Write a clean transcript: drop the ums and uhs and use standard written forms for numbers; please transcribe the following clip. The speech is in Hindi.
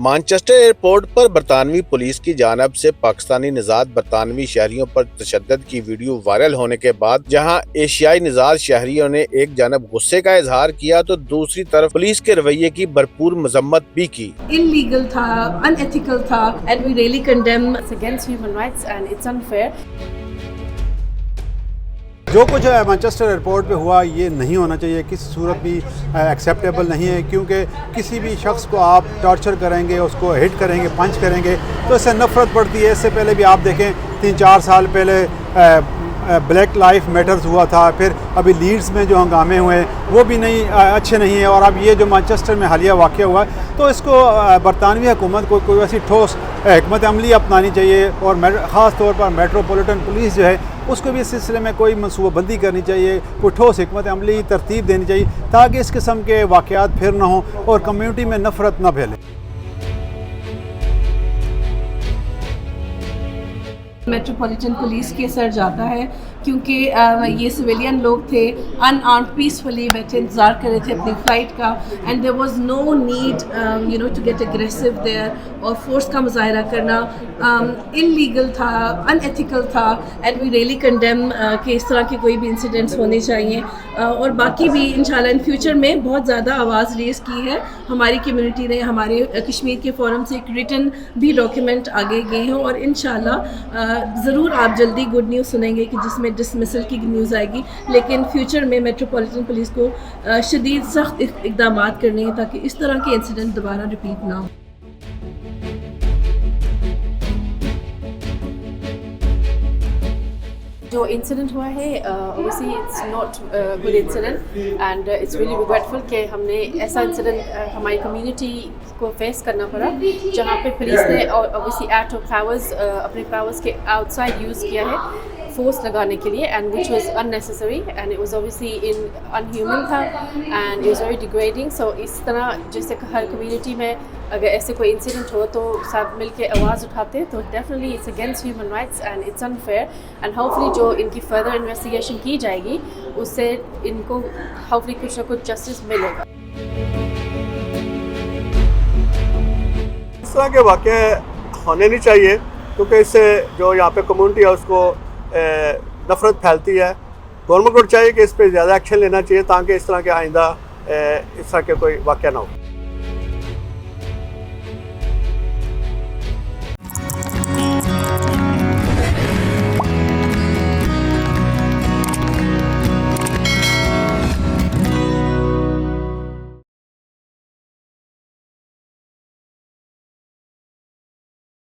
मानचेस्टर एयरपोर्ट पर बरतानवी पुलिस की जानब से पाकिस्तानी निजात बरतानवी शहरियों पर तशद्दुद की वीडियो वायरल होने के बाद जहां एशियाई निजात शहरियों ने एक जानब गुस्से का इजहार किया तो दूसरी तरफ पुलिस के रवैये की भरपूर मजम्मत भी की। इल्लीगल था, अनएथिकल था and we really condemn It's against human rights and it's unfair. जो कुछ मैनचेस्टर एयरपोर्ट पे हुआ ये नहीं होना चाहिए, किसी सूरत भी एक्सेप्टेबल नहीं है, क्योंकि किसी भी शख्स को आप टॉर्चर करेंगे, उसको हिट करेंगे, पंच करेंगे तो इससे नफ़रत बढ़ती है। इससे पहले भी आप देखें 3-4 साल पहले ब्लैक लाइफ मैटर्स हुआ था, फिर अभी लीड्स में जो हंगामे हुए वो भी नहीं अच्छे नहीं हैं, और अब ये जो मैनचेस्टर में हालिया वाक़या हुआ तो इसको बरतानवी हुकूमत को कोई ऐसी ठोस हिकमत अमली अपनानी चाहिए, और ख़ास तौर पर मेट्रोपॉलिटन पुलिस जो है उसको भी इस सिलसिले में कोई मनसूबाबंदी करनी चाहिए, कोई ठोस हिकमत अमली तरतीब देनी चाहिए ताकि इस किस्म के वाक़यात फिर ना हों और कम्यूनिटी में नफ़रत ना फैले। मेट्रोपॉलिटन पुलिस के सर जाता है क्योंकि ये सिविलियन लोग थे, अनआर्म्ड पीसफुली बैठे इंतज़ार कर रहे थे अपनी फ़्लाइट का, and there was no need to get aggressive there और फोर्स का मुजाहरा करना इल्लीगल था, अनएथिकल था एंड वी रियली कंडेम कि इस तरह के कोई भी इंसिडेंट्स होने चाहिए। और बाकी भी इंशाल्लाह इन फ्यूचर में बहुत ज़्यादा आवाज़ रेज़ की है हमारी कम्युनिटी ने, हमारे कश्मीर के फोरम से एक रिटन भी डॉक्यूमेंट आगे गए हैं, और इंशाल्लाह ज़रूर आप जल्दी गुड न्यूज़ सुनेंगे कि जिसमें डिसमिसल की न्यूज़ आएगी। लेकिन फ्यूचर में मेट्रोपॉलिटन पुलिस को शदीद सख्त इक़दाम करने हैं ताकि इस तरह के इंसिडेंट दोबारा रिपीट ना हो। जो इंसिडेंट हुआ है obviously it's not a good incident and it's really regretful कि हमने ऐसा इंसिडेंट हमारी कम्युनिटी को फेस करना पड़ा जहाँ पे पुलिस ने obviously एक्ट ऑफ पावर्स अपने पावर्स के आउटसाइड यूज़ किया है फोर्स लगाने के लिए, and which was unnecessary and it was obviously inhuman था and it was very degrading. So इस तरह जैसे हर कम्युनिटी में अगर ऐसे कोई इंसिडेंट हो तो सब मिल के आवाज़ उठाते हैं, तो definitely it's against human rights and it's unfair, and hopefully जो इनकी फर्दर इन्वेस्टिगेशन की जाएगी उससे इनको होपफुली कुछ ना कुछ जस्टिस मिलेगा। इस तरह के वाक़े होने नहीं चाहिए क्योंकि इससे जो यहाँ पे कम्युनिटी है उसको नफ़रत फैलती है। गवर्नमेंट को चाहिए कि इस पर ज़्यादा एक्शन लेना चाहिए ताकि इस तरह के आइंदा इस तरह के कोई वाक़या ना हो।